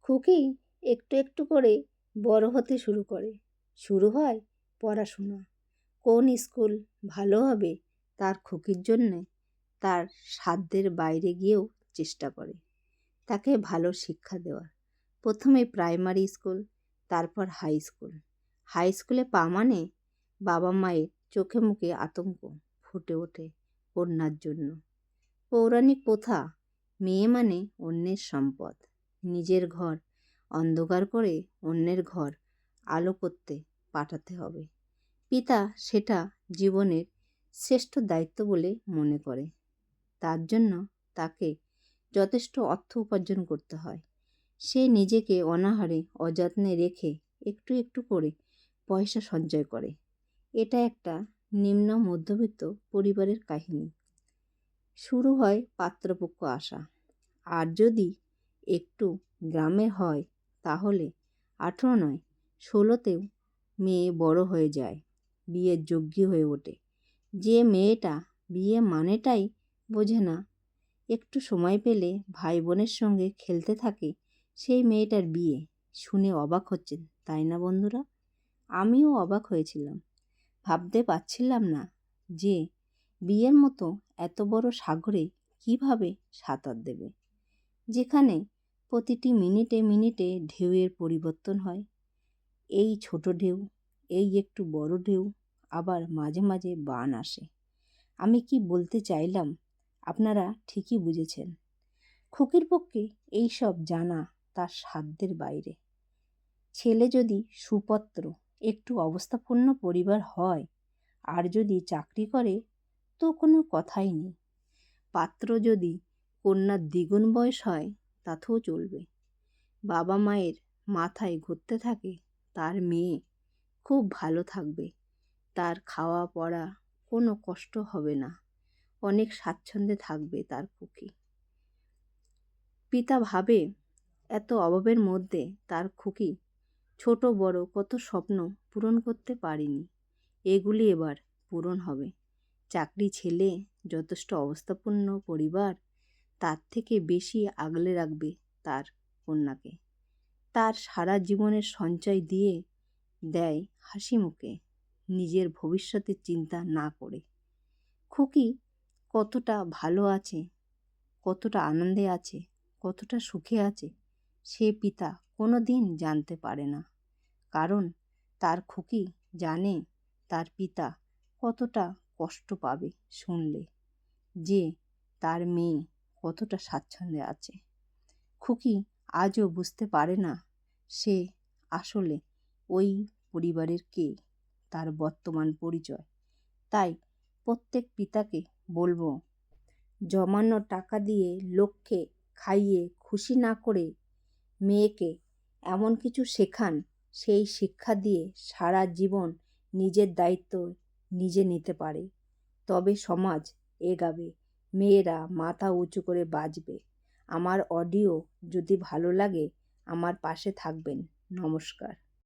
খুকি একটু একটু করে বড় হতে শুরু করে। শুরু হয় পড়াশোনা। কোন স্কুল ভালো হবে তার খুকির জন্যে তার সাধ্যের বাইরে গিয়েও চেষ্টা করে তাকে ভালো শিক্ষা দেওয়ার। প্রথমে প্রাইমারি স্কুল, তারপর হাই স্কুল। হাই স্কুলে পা মানে বাবা মায়ের চোখে মুখে আতঙ্ক ফুটে ওঠে কন্যার জন্য। পৌরাণিক প্রথা, মেয়ে মানে অন্যের সম্পদ। নিজের ঘর অন্ধকার করে অন্যের ঘর আলো করতে পাঠাতে হবে। পিতা সেটা জীবনের শ্রেষ্ঠ দায়িত্ব বলে মনে করে। তার জন্য তাকে যথেষ্ট অর্থ উপার্জন করতে হয়। সে নিজেকে অনাহারে অযত্নে রেখে একটু একটু করে পয়সা সঞ্চয় করে। এটা একটা নিম্ন মধ্যবিত্ত পরিবারের কাহিনী। শুরু হয় পাত্রপক্ষ আসা। আর যদি একটু গ্রামে হয় তাহলে 18 নয় 16তেও মেয়ে বড় হয়ে যায়, বিয়ের যোগ্য হয়ে ওঠে। যে মেয়েটা বিয়ে মানেটাই বোঝে না, একটু সময় পেলে ভাই বোনের সঙ্গে খেলতে থাকে, সেই মেয়েটার বিয়ে। শুনে অবাক হচ্ছেন তাই না বন্ধুরা? আমিও অবাক হয়েছিলাম। ভাবতে পারছিলাম না যে বিয়ের মতো এত বড় সাগরে কিভাবে সাঁতার দেবে, যেখানে প্রতিটি মিনিটে মিনিটে ঢেউয়ের পরিবর্তন হয়। এই ছোট ঢেউ, এই একটু বড় ঢেউ, আবার মাঝে মাঝে বান আসে। আমি কি বলতে চাইলাম আপনারা ঠিকই বুঝেছেন। খুকির পক্ষে এই সব জানা তার সাধ্যের বাইরে। ছেলে যদি সুপাত্র, একটু অবস্থাপন্ন পরিবার হয়, আর যদি চাকরি করে তো কোনো কথাই নেই। পাত্র যদি কন্যার দ্বিগুণ বয়স হয় তাতেও চলবে। বাবা মায়ের মাথায় ঘুরতে থাকে তার মেয়ে খুব ভালো থাকবে, তার খাওয়া পড়া কোনো কষ্ট হবে না, অনেক স্বাচ্ছন্দ্যে থাকবে তার খুকি। পিতা ভাবে এত অভাবের মধ্যে তার খুকি ছোট বড় কত স্বপ্ন পূরণ করতে পারেনি, এগুলি এবার পূরণ হবে। চাকরি ছেলে, যথেষ্ট অবস্থাপন্ন পরিবার, তার থেকে বেশি আগলে রাখবে তার কন্যাকে। তার সারা জীবনের সঞ্চয় দিয়ে দেয় হাসি মুখে, নিজের ভবিষ্যতের চিন্তা না করে। খুকি কতটা ভালো আছে, কতটা আনন্দে আছে, কতটা সুখে আছে, সে পিতা কোনো দিন জানতে পারে না। কারণ তার খুকি জানে তার পিতা কতটা কষ্ট পাবে শুনলে যে তার মেয়ে কতটা স্বাচ্ছন্দ্যে আছে। খুকি আজও বুঝতে পারে না সে আসলে ওই পরিবারের কে, তার বর্তমান পরিচয়। তাই প্রত্যেক পিতাকে বলবো, জমানো টাকা দিয়ে লোককে খাইয়ে খুশি না করে মেয়েকে এমন কিছু শেখান, সেই শিক্ষা দিয়ে সারা জীবন নিজের দায়িত্ব নিজে নিতে পারে। তবে সমাজ এগাবে, মেয়েরা মাথা উঁচু করে বাঁচবে। আমার অডিও যদি ভালো লাগে আমার পাশে থাকবেন। নমস্কার।